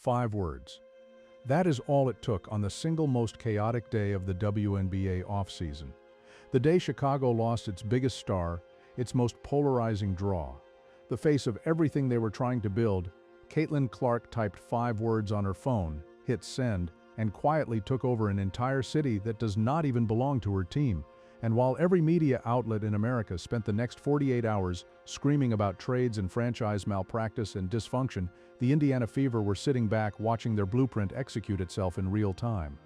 5 words. That is all it took on the single most chaotic day of the WNBA offseason. The day Chicago lost its biggest star, its most polarizing draw. The face of everything they were trying to build, Caitlin Clark typed 5 words on her phone, hit send, and quietly took over an entire city that does not even belong to her team. And while every media outlet in America spent the next 48 hours screaming about trades and franchise malpractice and dysfunction, the Indiana Fever were sitting back watching their blueprint execute itself in real time.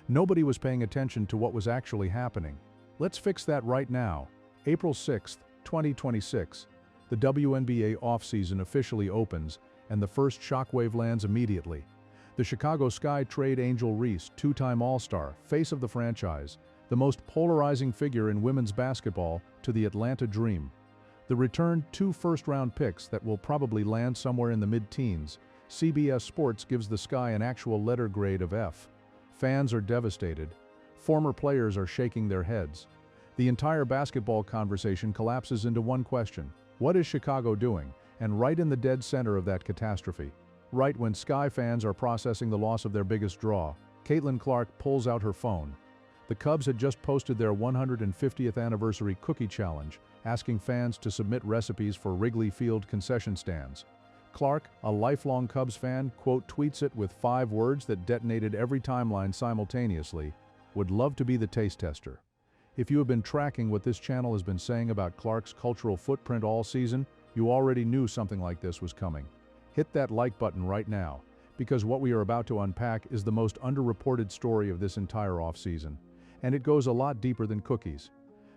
Nobody was paying attention to what was actually happening. Let's fix that right now. April 6, 2026. The WNBA offseason officially opens, and the first shockwave lands immediately. The Chicago Sky trade Angel Reese, 2-time All-Star, face of the franchise, the most polarizing figure in women's basketball, to the Atlanta Dream. The return 2 first-round picks that will probably land somewhere in the mid-teens. CBS Sports gives the Sky an actual letter grade of F. Fans are devastated. Former players are shaking their heads. The entire basketball conversation collapses into one question: what is Chicago doing? And right in the dead center of that catastrophe, right when Sky fans are processing the loss of their biggest draw, Caitlin Clark pulls out her phone. The Cubs had just posted their 150th anniversary cookie challenge, asking fans to submit recipes for Wrigley Field concession stands. Clark, a lifelong Cubs fan, tweets it with 5 words that detonated every timeline simultaneously: would love to be the taste tester. If you have been tracking what this channel has been saying about Clark's cultural footprint all season, you already knew something like this was coming. Hit that like button right now, because what we are about to unpack is the most underreported story of this entire offseason. And it goes a lot deeper than cookies.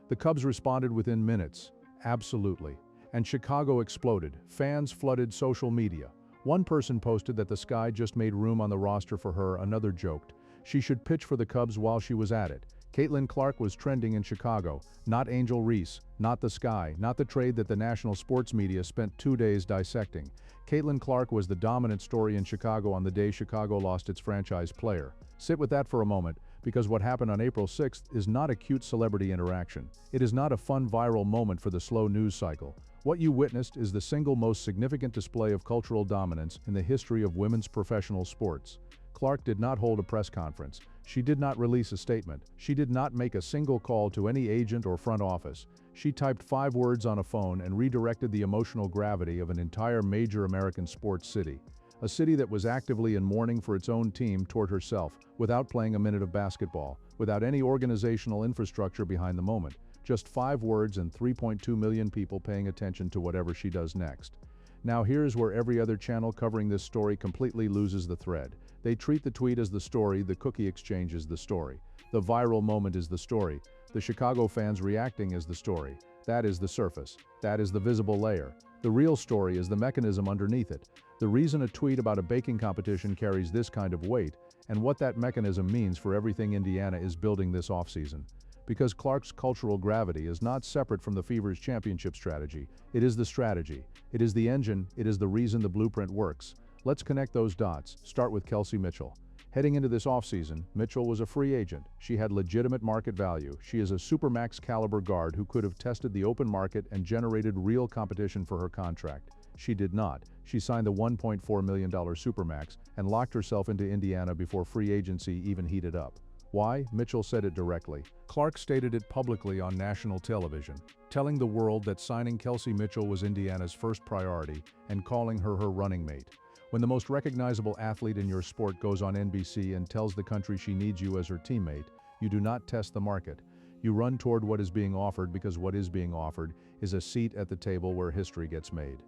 The Cubs responded within minutes, absolutely. And Chicago exploded. Fans flooded social media. One person posted that the Sky just made room on the roster for her, another joked she should pitch for the Cubs while she was at it. Caitlin Clark was trending in Chicago, not Angel Reese, not the Sky, not the trade that the national sports media spent 2 days dissecting. Caitlin Clark was the dominant story in Chicago on the day Chicago lost its franchise player. Sit with that for a moment, because what happened on April 6th is not a cute celebrity interaction. It is not a fun viral moment for the slow news cycle. What you witnessed is the single most significant display of cultural dominance in the history of women's professional sports. Clark did not hold a press conference. She did not release a statement. She did not make a single call to any agent or front office. She typed 5 words on a phone and redirected the emotional gravity of an entire major American sports city. A city that was actively in mourning for its own team toward herself, without playing a minute of basketball, without any organizational infrastructure behind the moment. Just 5 words and 3.2 million people paying attention to whatever she does next. Now here's where every other channel covering this story completely loses the thread. They treat the tweet as the story, the cookie exchange is the story. The viral moment is the story. The Chicago fans reacting is the story. That is the surface. That is the visible layer. The real story is the mechanism underneath it. The reason a tweet about a baking competition carries this kind of weight, and what that mechanism means for everything Indiana is building this offseason. Because Clark's cultural gravity is not separate from the Fever's championship strategy. It is the strategy. It is the engine. It is the reason the blueprint works. Let's connect those dots. Start with Kelsey Mitchell. Heading into this offseason, Mitchell was a free agent. She had legitimate market value. She is a supermax caliber guard who could have tested the open market and generated real competition for her contract. She did not. She signed the $1.4 million supermax and locked herself into Indiana before free agency even heated up. Why? Mitchell said it directly. Clark stated it publicly on national television, telling the world that signing Kelsey Mitchell was Indiana's first priority and calling her her running mate. When the most recognizable athlete in your sport goes on NBC and tells the country she needs you as her teammate, you do not test the market. You run toward what is being offered, because what is being offered is a seat at the table where history gets made.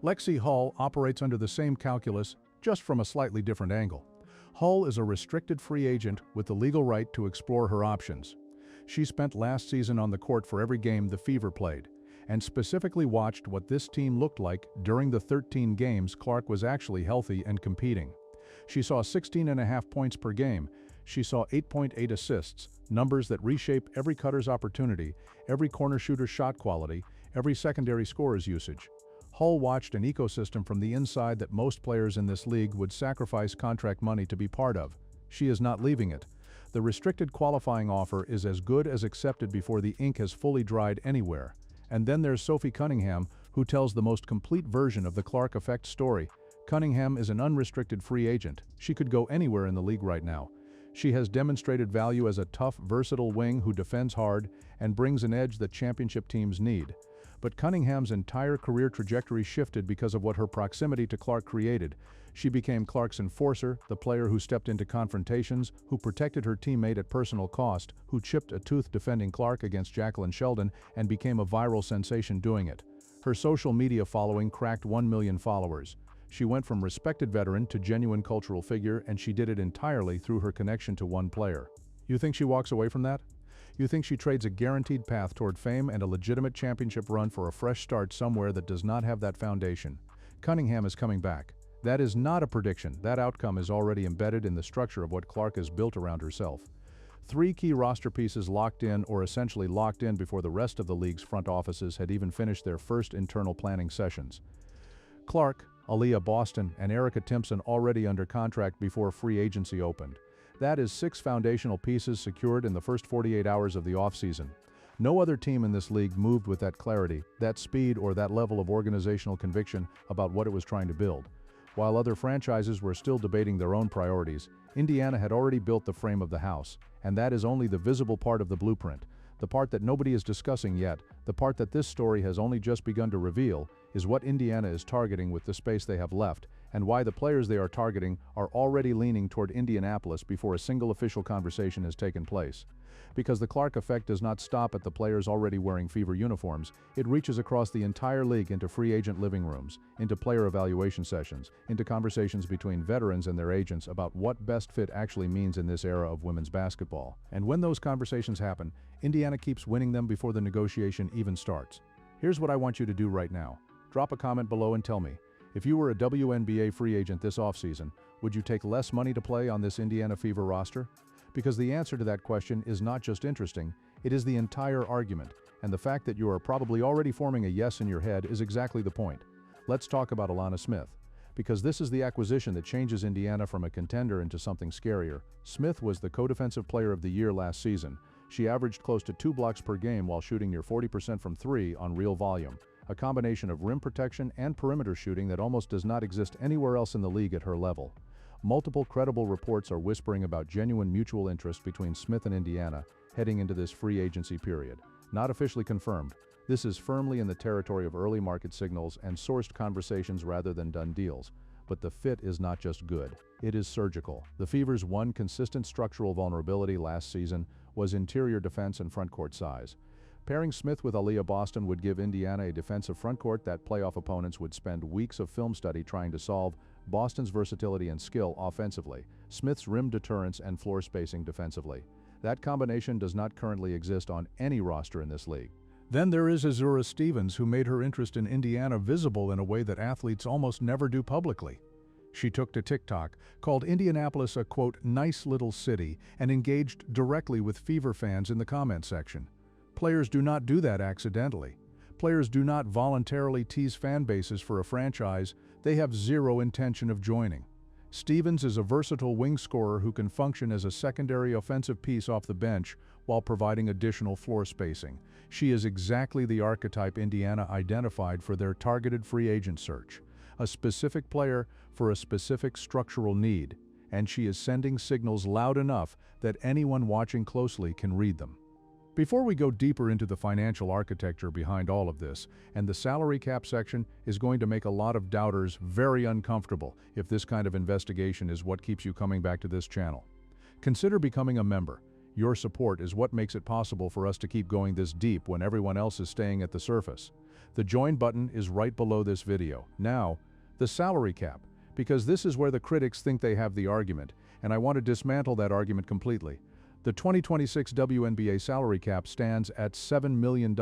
Lexi Hull operates under the same calculus, just from a slightly different angle. Hull is a restricted free agent with the legal right to explore her options. She spent last season on the court for every game the Fever played, and specifically watched what this team looked like during the 13 games Clark was actually healthy and competing. She saw 16.5 points per game. She saw 8.8 assists, numbers that reshape every cutter's opportunity, every corner shooter's shot quality, every secondary scorer's usage. Hull watched an ecosystem from the inside that most players in this league would sacrifice contract money to be part of. She is not leaving it. The restricted qualifying offer is as good as accepted before the ink has fully dried anywhere. And then there's Sophie Cunningham, who tells the most complete version of the Clark effect story. Cunningham is an unrestricted free agent. She could go anywhere in the league right now. She has demonstrated value as a tough, versatile wing who defends hard and brings an edge that championship teams need. But Cunningham's entire career trajectory shifted because of what her proximity to Clark created. She became Clark's enforcer, the player who stepped into confrontations, who protected her teammate at personal cost, who chipped a tooth defending Clark against Jacqueline Sheldon, and became a viral sensation doing it. Her social media following cracked 1 million followers. She went from respected veteran to genuine cultural figure, and she did it entirely through her connection to one player. You think she walks away from that? You think she trades a guaranteed path toward fame and a legitimate championship run for a fresh start somewhere that does not have that foundation? Cunningham is coming back. That is not a prediction. That outcome is already embedded in the structure of what Clark has built around herself. 3 key roster pieces locked in, or essentially locked in before the rest of the league's front offices had even finished their first internal planning sessions. Clark, Aaliyah Boston, and Erica Timpson already under contract before free agency opened. That is 6 foundational pieces secured in the first 48 hours of the offseason. No other team in this league moved with that clarity, that speed, or that level of organizational conviction about what it was trying to build. While other franchises were still debating their own priorities, Indiana had already built the frame of the house, and that is only the visible part of the blueprint. The part that nobody is discussing yet, the part that this story has only just begun to reveal, is what Indiana is targeting with the space they have left, and why the players they are targeting are already leaning toward Indianapolis before a single official conversation has taken place. Because the Clark effect does not stop at the players already wearing Fever uniforms, it reaches across the entire league into free agent living rooms, into player evaluation sessions, into conversations between veterans and their agents about what best fit actually means in this era of women's basketball. And when those conversations happen, Indiana keeps winning them before the negotiation even starts. Here's what I want you to do right now. Drop a comment below and tell me, if you were a WNBA free agent this offseason, would you take less money to play on this Indiana Fever roster? Because the answer to that question is not just interesting, it is the entire argument, and the fact that you are probably already forming a yes in your head is exactly the point. Let's talk about Alana Smith. Because this is the acquisition that changes Indiana from a contender into something scarier. Smith was the co-defensive player of the year last season. She averaged close to 2 blocks per game while shooting near 40% from 3 on real volume, a combination of rim protection and perimeter shooting that almost does not exist anywhere else in the league at her level. Multiple credible reports are whispering about genuine mutual interest between Smith and Indiana heading into this free agency period. Not officially confirmed, this is firmly in the territory of early market signals and sourced conversations rather than done deals. But the fit is not just good, it is surgical. The Fever's one consistent structural vulnerability last season was interior defense and frontcourt size. Pairing Smith with Aaliyah Boston would give Indiana a defensive frontcourt that playoff opponents would spend weeks of film study trying to solve. Boston's versatility and skill offensively, Smith's rim deterrence and floor spacing defensively. That combination does not currently exist on any roster in this league. Then there is Azura Stevens, who made her interest in Indiana visible in a way that athletes almost never do publicly. She took to TikTok, called Indianapolis a, quote, nice little city, and engaged directly with Fever fans in the comment section. Players do not do that accidentally. Players do not voluntarily tease fan bases for a franchise they have zero intention of joining. Stevens is a versatile wing scorer who can function as a secondary offensive piece off the bench while providing additional floor spacing. She is exactly the archetype Indiana identified for their targeted free agent search. A specific player for a specific structural need, and she is sending signals loud enough that anyone watching closely can read them. Before we go deeper into the financial architecture behind all of this, and the salary cap section is going to make a lot of doubters very uncomfortable if this kind of investigation is what keeps you coming back to this channel. Consider becoming a member. Your support is what makes it possible for us to keep going this deep when everyone else is staying at the surface. The join button is right below this video. Now, the salary cap, because this is where the critics think they have the argument, and I want to dismantle that argument completely. The 2026 WNBA salary cap stands at $7 million.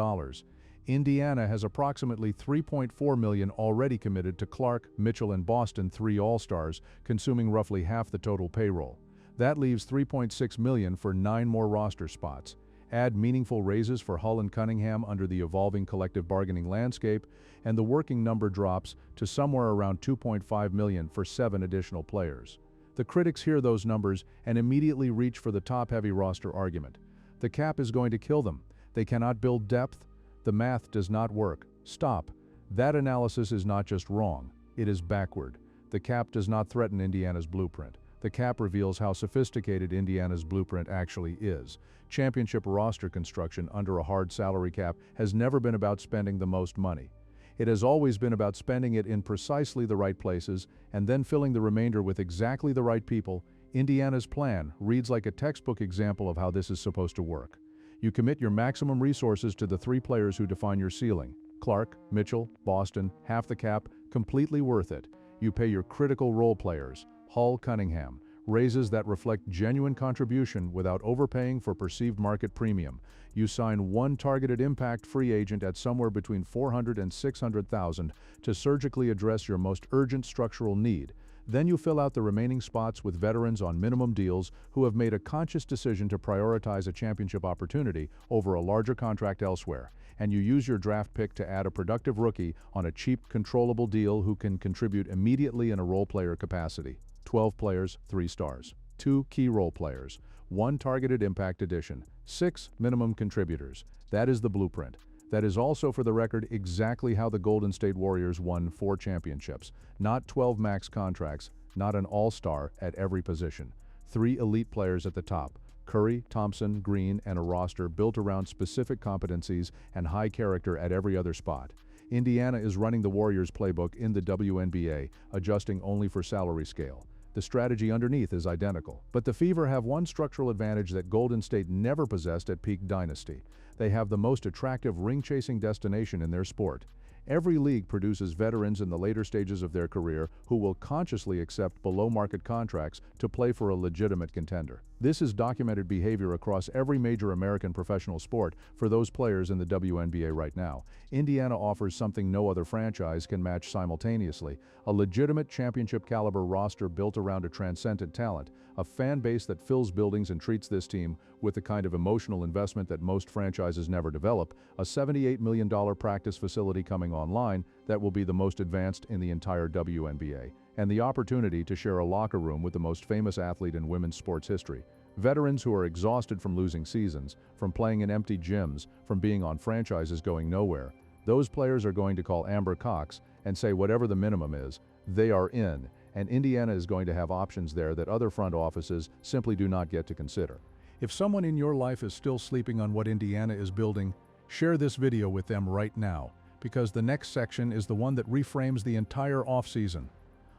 Indiana has approximately $3.4 million already committed to Clark, Mitchell, and Boston, 3 All-Stars, consuming roughly half the total payroll. That leaves $3.6 million for 9 more roster spots. Add meaningful raises for Hull and Cunningham under the evolving collective bargaining landscape, and the working number drops to somewhere around $2.5 million for 7 additional players. The critics hear those numbers and immediately reach for the top-heavy roster argument. The cap is going to kill them. They cannot build depth. The math does not work. Stop. That analysis is not just wrong. It is backward. The cap does not threaten Indiana's blueprint. The cap reveals how sophisticated Indiana's blueprint actually is. Championship roster construction under a hard salary cap has never been about spending the most money. It has always been about spending it in precisely the right places and then filling the remainder with exactly the right people. Indiana's plan reads like a textbook example of how this is supposed to work. You commit your maximum resources to the three players who define your ceiling. Clark, Mitchell, Boston, half the cap, completely worth it. You pay your critical role players, Hull, Cunningham, raises that reflect genuine contribution without overpaying for perceived market premium. You sign one targeted impact free agent at somewhere between $400,000 and $600,000 to surgically address your most urgent structural need. Then you fill out the remaining spots with veterans on minimum deals who have made a conscious decision to prioritize a championship opportunity over a larger contract elsewhere. And you use your draft pick to add a productive rookie on a cheap, controllable deal who can contribute immediately in a role player capacity. 12 players, 3 stars. 2 key role players. 1 targeted impact addition. 6 minimum contributors. That is the blueprint. That is also, for the record, exactly how the Golden State Warriors won 4 championships. Not 12 max contracts, not an all-star at every position. 3 elite players at the top. Curry, Thompson, Green, and a roster built around specific competencies and high character at every other spot. Indiana is running the Warriors playbook in the WNBA, adjusting only for salary scale. The strategy underneath is identical. But the Fever have one structural advantage that Golden State never possessed at peak Dynasty. They have the most attractive ring-chasing destination in their sport. Every league produces veterans in the later stages of their career who will consciously accept below-market contracts to play for a legitimate contender. This is documented behavior across every major American professional sport for those players in the WNBA right now. Indiana offers something no other franchise can match simultaneously: a legitimate championship-caliber roster built around a transcendent talent, a fan base that fills buildings and treats this team with the kind of emotional investment that most franchises never develop, a $78 million practice facility coming online that will be the most advanced in the entire WNBA, and the opportunity to share a locker room with the most famous athlete in women's sports history. Veterans who are exhausted from losing seasons, from playing in empty gyms, from being on franchises going nowhere. Those players are going to call Amber Cox and say whatever the minimum is, they are in, and Indiana is going to have options there that other front offices simply do not get to consider. If someone in your life is still sleeping on what Indiana is building, share this video with them right now, because the next section is the one that reframes the entire offseason.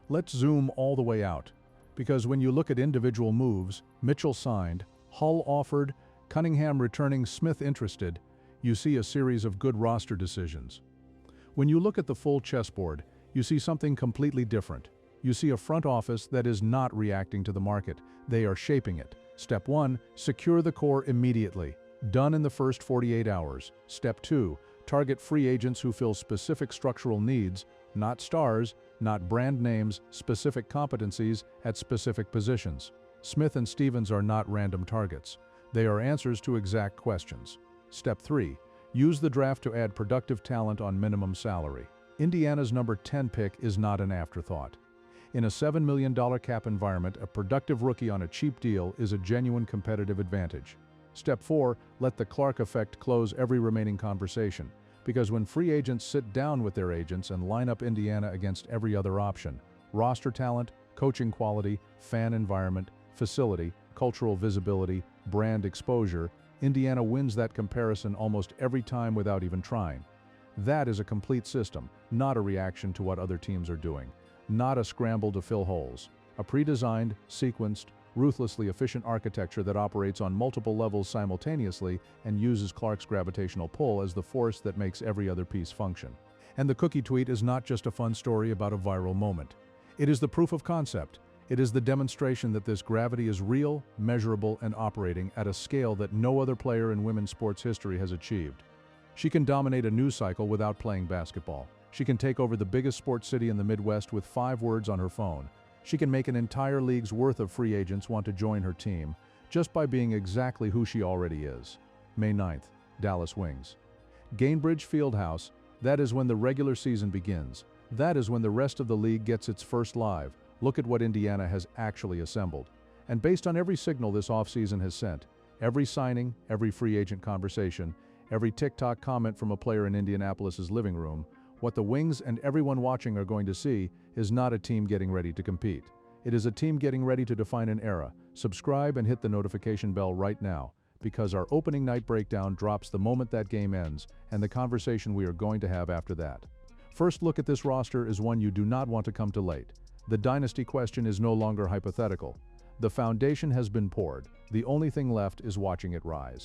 Let's zoom all the way out, because when you look at individual moves, Mitchell signed, Hull offered, Cunningham returning, Smith interested, you see a series of good roster decisions. When you look at the full chessboard, you see something completely different. You see a front office that is not reacting to the market, they are shaping it. Step 1, secure the core immediately. Done in the first 48 hours. Step 2, target free agents who fill specific structural needs, not stars, not brand names, specific competencies at specific positions. Smith and Stevens are not random targets. They are answers to exact questions. Step 3, use the draft to add productive talent on minimum salary. Indiana's number 10 pick is not an afterthought. In a $7 million cap environment, a productive rookie on a cheap deal is a genuine competitive advantage. Step 4, let the Clark effect close every remaining conversation. Because when free agents sit down with their agents and line up Indiana against every other option, roster talent, coaching quality, fan environment, facility, cultural visibility, brand exposure, Indiana wins that comparison almost every time without even trying. That is a complete system, not a reaction to what other teams are doing. Not a scramble to fill holes. A pre-designed, sequenced, ruthlessly efficient architecture that operates on multiple levels simultaneously and uses Clark's gravitational pull as the force that makes every other piece function. And the cookie tweet is not just a fun story about a viral moment. It is the proof of concept. It is the demonstration that this gravity is real, measurable, and operating at a scale that no other player in women's sports history has achieved. She can dominate a news cycle without playing basketball. She can take over the biggest sports city in the Midwest with 5 words on her phone. She can make an entire league's worth of free agents want to join her team just by being exactly who she already is. May 9th, Dallas Wings. Gainbridge Fieldhouse, that is when the regular season begins. That is when the rest of the league gets its first live. Look at what Indiana has actually assembled. And based on every signal this offseason has sent, every signing, every free agent conversation, every TikTok comment from a player in Indianapolis's living room, What the Wings and everyone watching are going to see is not a team getting ready to compete. It is a team getting ready to define an era. Subscribe and hit the notification bell right now, because our opening night breakdown drops the moment that game ends, and the conversation we are going to have after that. First look at this roster is one you do not want to come to late. The dynasty question is no longer hypothetical. The foundation has been poured. The only thing left is watching it rise.